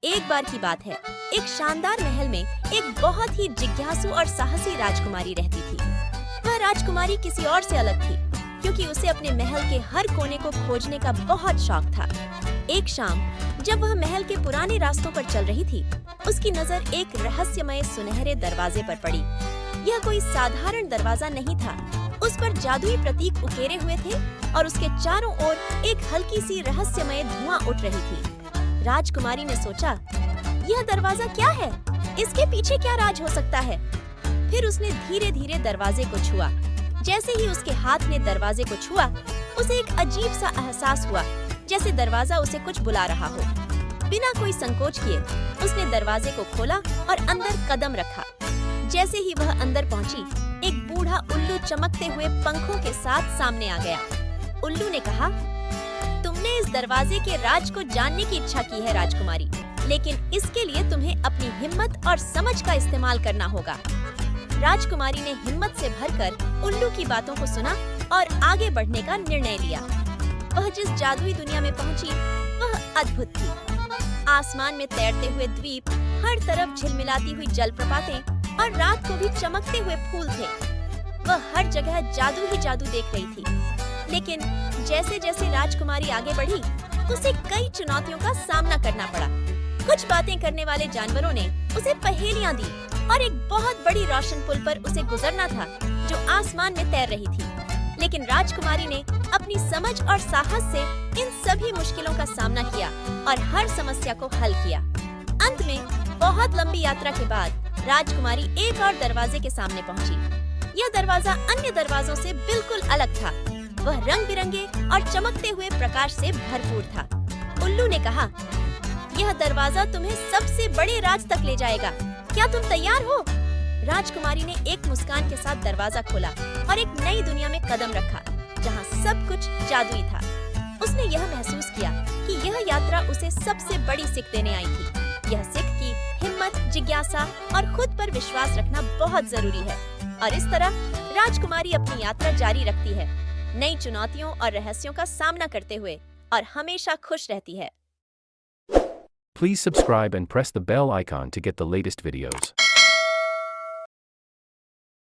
एक बार की बात है, एक शानदार महल में एक बहुत ही जिज्ञासु और साहसी राजकुमारी रहती थी। वह राजकुमारी किसी और से अलग थी, क्योंकि उसे अपने महल के हर कोने को खोजने का बहुत शौक था। एक शाम जब वह महल के पुराने रास्तों पर चल रही थी, उसकी नजर एक रहस्यमय सुनहरे दरवाजे पर पड़ी। यह कोई साधारण दरवाजा नहीं था, उस पर जादुई प्रतीक उकेरे हुए थे और उसके चारों ओर एक हल्की सी रहस्यमय धुआं उठ रही थी। राजकुमारी ने सोचा, यह दरवाजा क्या है? इसके पीछे क्या राज हो सकता है? फिर उसने धीरे धीरे दरवाजे को छुआ। जैसे ही उसके हाथ ने दरवाजे को छुआ, उसे एक अजीब सा एहसास हुआ, जैसे दरवाजा उसे कुछ बुला रहा हो। बिना कोई संकोच किए उसने दरवाजे को खोला और अंदर कदम रखा। जैसे ही वह अंदर पहुंची, एक बूढ़ा उल्लू चमकते हुए पंखों के साथ सामने आ गया। उल्लू ने कहा, तुमने इस दरवाजे के राज को जानने की इच्छा की है राजकुमारी, लेकिन इसके लिए तुम्हें अपनी हिम्मत और समझ का इस्तेमाल करना होगा। राजकुमारी ने हिम्मत से भरकर उल्लू की बातों को सुना और आगे बढ़ने का निर्णय लिया। वह जिस जादुई दुनिया में पहुंची, वह अद्भुत थी। आसमान में तैरते हुए द्वीप, हर तरफ झिलमिलाती हुई जलप्रपातें और रात को भी चमकते हुए फूल थे। वह हर जगह जादू ही जादू देख रही थी। लेकिन जैसे जैसे राजकुमारी आगे बढ़ी, उसे कई चुनौतियों का सामना करना पड़ा। कुछ बातें करने वाले जानवरों ने उसे पहेलियां दी और एक बहुत बड़ी रोशन पुल पर उसे गुजरना था, जो आसमान में तैर रही थी। लेकिन राजकुमारी ने अपनी समझ और साहस से इन सभी मुश्किलों का सामना किया और हर समस्या को हल किया। अंत में बहुत लंबी यात्रा के बाद राजकुमारी एक और दरवाजे के सामने पहुंची। यह दरवाजा अन्य दरवाजों से बिल्कुल अलग था। वह रंग बिरंगे और चमकते हुए प्रकाश से भरपूर था। उल्लू ने कहा, यह दरवाजा तुम्हें सबसे बड़े राज तक ले जाएगा। क्या तुम तैयार हो? राजकुमारी ने एक मुस्कान के साथ दरवाजा खोला और एक नई दुनिया में कदम रखा, जहां सब कुछ जादुई था। उसने यह महसूस किया कि यह यात्रा उसे सबसे बड़ी सीख देने आई थी। यह सीख कि हिम्मत, जिज्ञासा और खुद पर विश्वास रखना बहुत जरूरी है। और इस तरह राजकुमारी अपनी यात्रा जारी रखती है, नई चुनौतियों और रहस्यों का सामना करते हुए, और हमेशा खुश रहती है। Please subscribe and press the bell icon to get the latest videos.